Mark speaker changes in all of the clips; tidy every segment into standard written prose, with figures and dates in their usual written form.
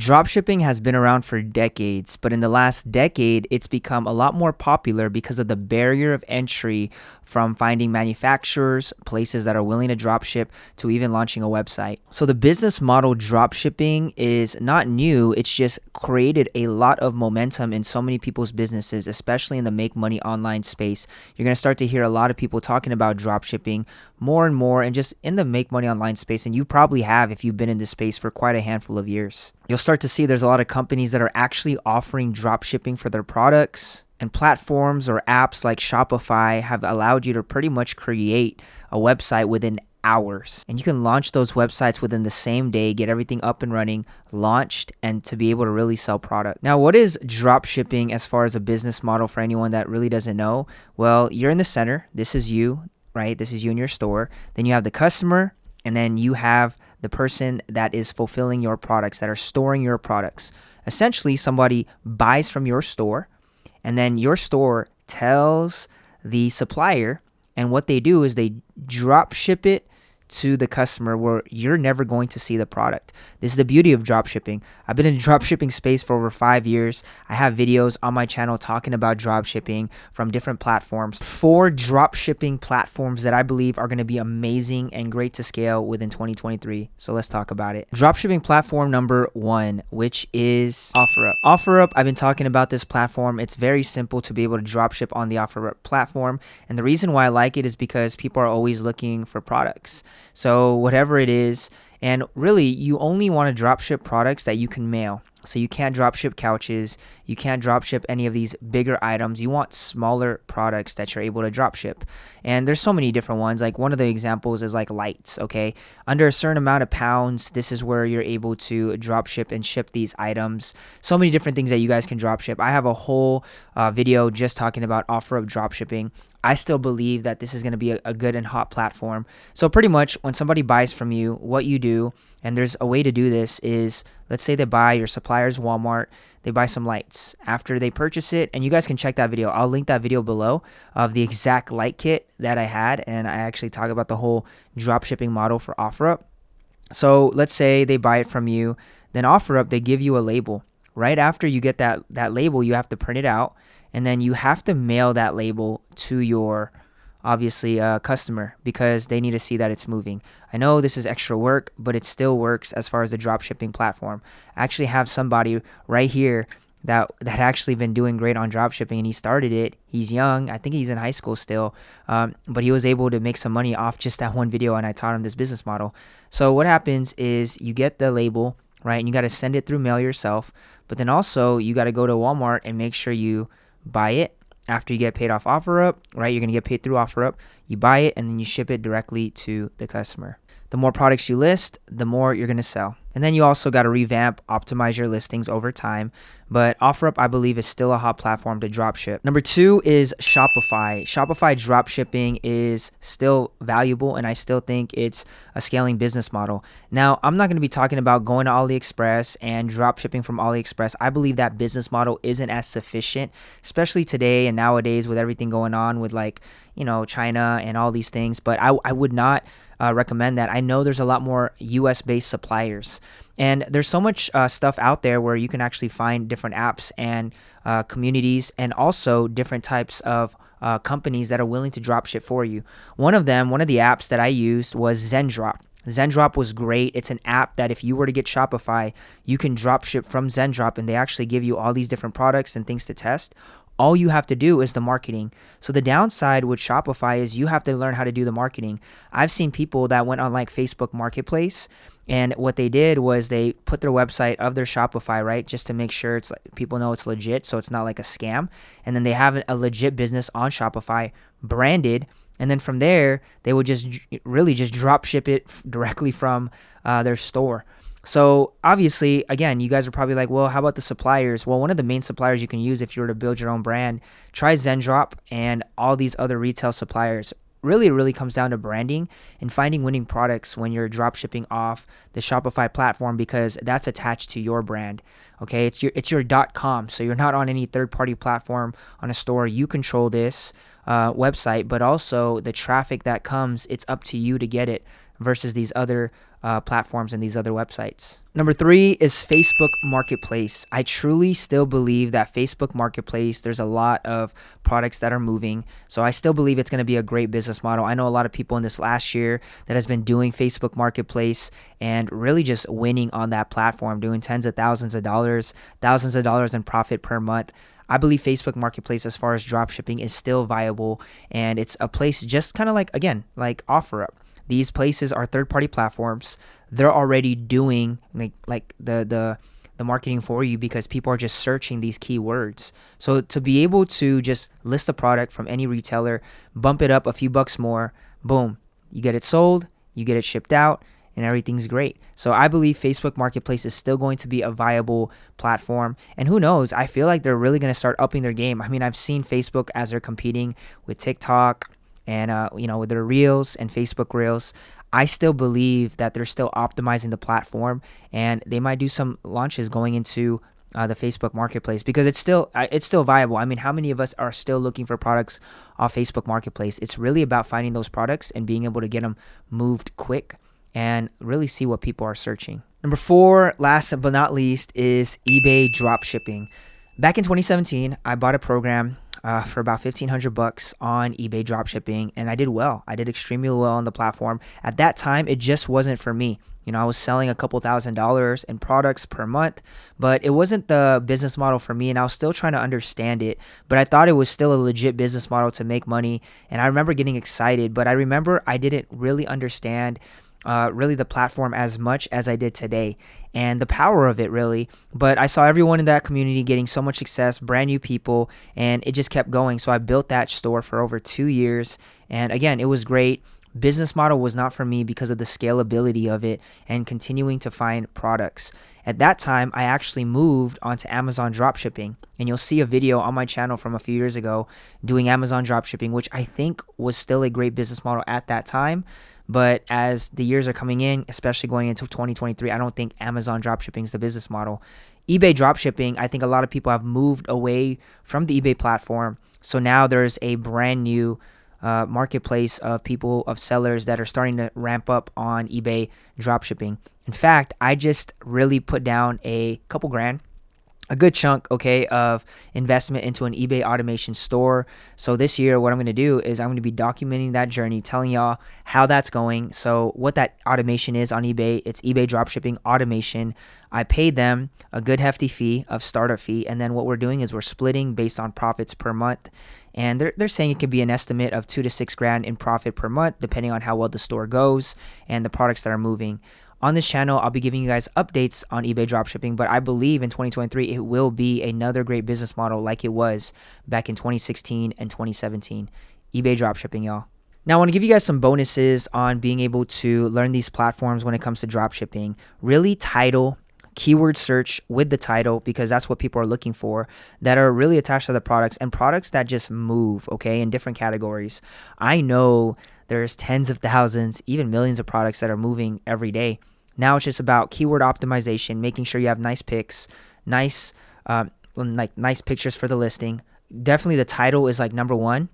Speaker 1: Dropshipping has been around for decades, but in the last decade, it's become a lot more popular because of the barrier of entry from finding manufacturers, places that are willing to dropship, to even launching a website. So the business model dropshipping is not new, it's just created a lot of momentum in so many people's businesses, especially in the make money online space. You're going to start to hear a lot of people talking about dropshipping more and more, and just in the make money online space, and you probably have if you've been in this space for quite a handful of years. You'll start to see there's a lot of companies that are actually offering drop shipping for their products, and platforms or apps like Shopify have allowed you to pretty much create a website within hours. And you can launch those websites within the same day, get everything up and running, launched, and to be able to really sell product. Now, what is drop shipping as far as a business model for anyone that really doesn't know? Well, you're in the center. This is you, right? This is you in your store. Then you have the customer, and then you have the person that is fulfilling your products, that are storing your products. Essentially, somebody buys from your store, and then your store tells the supplier, and what they do is they drop ship it to the customer where you're never going to see the product. This is the beauty of drop shipping. I've been in the drop shipping space for over 5 years. I have videos on my channel talking about drop shipping from different platforms. 4 drop shipping platforms that I believe are going to be amazing and great to scale within 2023. So let's talk about it. Drop shipping platform number 1, which is Offerup. Offerup, I've been talking about this platform. It's very simple to be able to drop ship on the Offerup platform. And the reason why I like it is because people are always looking for products. So whatever it is, and really you only want to drop ship products that you can mail. So you can't drop ship couches, you can't drop ship any of these bigger items. You want smaller products that you're able to drop ship. And there's so many different ones. Like one of the examples is like lights, okay? Under a certain amount of pounds, this is where you're able to drop ship and ship these items. So many different things that you guys can drop ship. I have a whole video just talking about Offerup drop shipping. I still believe that this is going to be a good and hot platform. So pretty much when somebody buys from you, what you do, and there's a way to do this, is let's say they buy your supplier's Walmart, they buy some lights. After they purchase it, and you guys can check that video. I'll link that video below of the exact light kit that I had, and I actually talk about the whole drop shipping model for Offerup. So let's say they buy it from you, then Offerup, they give you a label. Right after you get that label, you have to print it out, and then you have to mail that label to your, obviously, customer, because they need to see that it's moving. I know this is extra work, but it still works as far as the drop shipping platform. I actually have somebody right here that actually been doing great on drop shipping, and he started it. He's young. I think he's in high school still, but he was able to make some money off just that one video, and I taught him this business model. So what happens is you get the label, right, and you got to send it through mail yourself, but then also you got to go to Walmart and make sure you buy it after you get paid off Offerup, right? You're going to get paid through Offerup. You buy it, and then you ship it directly to the customer. The more products you list, the more you're going to sell. And then you also got to revamp, optimize your listings over time. But Offerup, I believe, is still a hot platform to dropship. Number 2 is Shopify. Shopify dropshipping is still valuable, and I still think it's a scaling business model. Now, I'm not going to be talking about going to AliExpress and dropshipping from AliExpress. I believe that business model isn't as sufficient, especially today and nowadays with everything going on with, like, you know, China and all these things. But I would not recommend that. I know there's a lot more US-based suppliers, and there's so much stuff out there where you can actually find different apps and communities, and also different types of companies that are willing to drop ship for you. One of the apps that I used was Zendrop. Zendrop was great. It's an app that if you were to get Shopify, you can drop ship from Zendrop, and they actually give you all these different products and things to test. All you have to do is the marketing. So the downside with Shopify is you have to learn how to do the marketing. I've seen people that went on like Facebook Marketplace, and what they did was they put their website of their Shopify, right, just to make sure it's like people know it's legit, so it's not like a scam. And then they have a legit business on Shopify, branded, and then from there they would just drop ship it directly from their store. So obviously, again, you guys are probably like, well, how about the suppliers? Well, one of the main suppliers you can use if you were to build your own brand, try Zendrop and all these other retail suppliers. Really, it really comes down to branding and finding winning products when you're drop shipping off the Shopify platform, because that's attached to your brand. Okay, it's your .com, so you're not on any third-party platform on a store. You control this website, but also the traffic that comes, it's up to you to get it, versus these other platforms and these other websites. Number 3 is Facebook Marketplace. I truly still believe that Facebook Marketplace, there's a lot of products that are moving. So I still believe it's going to be a great business model. I know a lot of people in this last year that has been doing Facebook Marketplace and really just winning on that platform, doing tens of thousands of dollars in profit per month. I believe Facebook Marketplace, as far as dropshipping, is still viable, and it's a place just kind of like, again, like Offerup. These places are third-party platforms. They're already doing like the marketing for you because people are just searching these keywords. So to be able to just list a product from any retailer, bump it up a few bucks more, boom, you get it sold, you get it shipped out, and everything's great. So I believe Facebook Marketplace is still going to be a viable platform. And who knows, I feel like they're really going to start upping their game. I mean, I've seen Facebook as they're competing with TikTok and, with their Reels and Facebook Reels. I still believe that they're still optimizing the platform, and they might do some launches going into the Facebook Marketplace because it's still viable. I mean, how many of us are still looking for products off Facebook Marketplace? It's really about finding those products and being able to get them moved quick and really see what people are searching. Number 4, last but not least, is eBay dropshipping. Back in 2017, I bought a program for about $1,500 on eBay dropshipping, and I did well. I did extremely well on the platform. At that time, it just wasn't for me. I was selling a couple $1,000s in products per month, but it wasn't the business model for me, and I was still trying to understand it, but I thought it was still a legit business model to make money, and I remember getting excited, but I remember I didn't really understand really the platform as much as I did today and the power of it, really. But I saw everyone in that community getting so much success, brand new people, and it just kept going. So I built that store for over 2 years, and again, it was great. Business model was not for me because of the scalability of it and continuing to find products. At that time, I actually moved onto Amazon dropshipping, and you'll see a video on my channel from a few years ago doing Amazon dropshipping, which I think was still a great business model at that time. But as the years are coming in, especially going into 2023, I don't think Amazon dropshipping is the business model. eBay dropshipping, I think a lot of people have moved away from the eBay platform. So now there's a brand new marketplace of sellers that are starting to ramp up on eBay dropshipping. In fact, I just really put down a couple grand, a good chunk, of investment into an eBay automation store. So this year, what I'm going to do is I'm going to be documenting that journey, telling y'all how that's going. So what that automation is on eBay, it's eBay dropshipping automation. I paid them a good hefty fee of startup fee. And then what we're doing is we're splitting based on profits per month. And they're saying it could be an estimate of 2 to 6 grand in profit per month, depending on how well the store goes and the products that are moving. On this channel, I'll be giving you guys updates on eBay dropshipping, but I believe in 2023, it will be another great business model like it was back in 2016 and 2017. eBay dropshipping, y'all. Now, I want to give you guys some bonuses on being able to learn these platforms when it comes to dropshipping. Really title, keyword search with the title, because that's what people are looking for, that are really attached to the products and products that just move, in different categories. I know there's tens of thousands, even millions of products that are moving every day. Now it's just about keyword optimization, making sure you have nice pics, nice pictures for the listing. Definitely the title is like number one.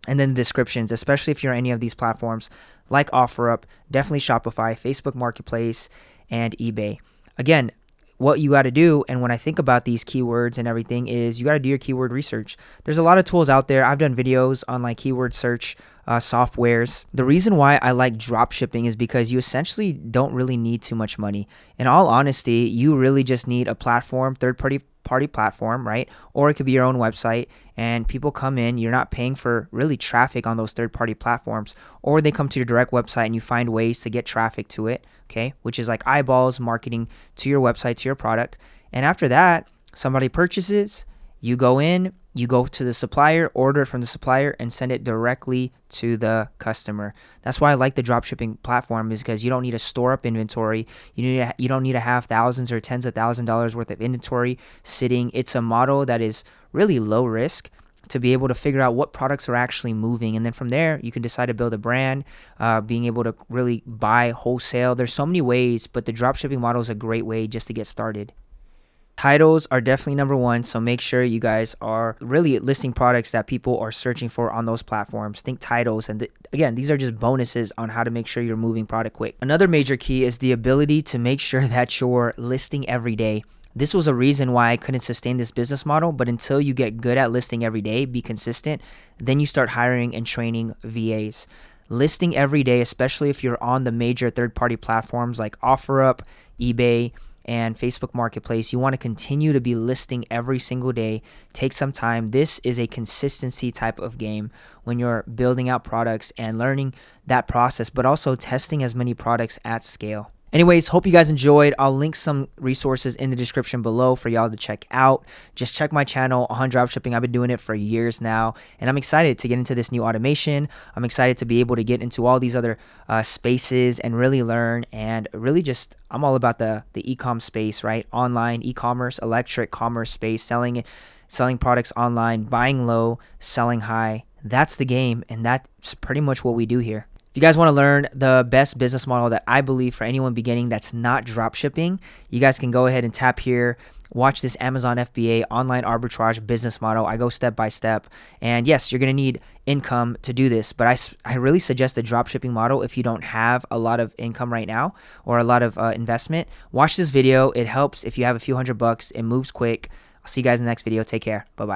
Speaker 1: And then the descriptions, especially if you're on any of these platforms like Offerup, definitely Shopify, Facebook Marketplace, and eBay. Again, what you got to do, and when I think about these keywords and everything, is you got to do your keyword research. There's a lot of tools out there. I've done videos on like keyword search softwares. The reason why I like dropshipping is because you essentially don't really need too much money. In all honesty, you really just need a platform, third-party platform, right? Or it could be your own website, and people come in. You're not paying for really traffic on those third-party platforms, or they come to your direct website and you find ways to get traffic to it, which is like eyeballs marketing to your website, to your product. And after that, somebody purchases, you go in, you go to the supplier, order it from the supplier, and send it directly to the customer. That's why I like the dropshipping platform, is because you don't need to store up inventory. You don't need to have thousands or tens of $1,000s worth of inventory sitting. It's a model that is really low risk to be able to figure out what products are actually moving. And then from there, you can decide to build a brand, being able to really buy wholesale. There's so many ways, but the dropshipping model is a great way just to get started. Titles are definitely number one, so make sure you guys are really listing products that people are searching for on those platforms. Think titles, and again, these are just bonuses on how to make sure you're moving product quick. Another major key is the ability to make sure that you're listing every day. This was a reason why I couldn't sustain this business model, but until you get good at listing every day, be consistent, then you start hiring and training VAs. Listing every day, especially if you're on the major third-party platforms like Offerup, eBay, and Facebook Marketplace, you want to continue to be listing every single day. Take some time. This is a consistency type of game when you're building out products and learning that process, but also testing as many products at scale. Anyways, hope you guys enjoyed. I'll link some resources in the description below for y'all to check out. Just check my channel on dropshipping. I've been doing it for years now, and I'm excited to get into this new automation. I'm excited to be able to get into all these other spaces and really learn, and really just, I'm all about the e-com space, right? Online, e-commerce, electric commerce space, selling products online, buying low, selling high. That's the game, and that's pretty much what we do here. If you guys want to learn the best business model that I believe for anyone beginning that's not dropshipping, you guys can go ahead and tap here, watch this Amazon FBA online arbitrage business model. I go step by step. And yes, you're going to need income to do this, but I really suggest the dropshipping model if you don't have a lot of income right now or a lot of investment. Watch this video. It helps if you have a few $100. It moves quick. I'll see you guys in the next video. Take care. Bye-bye.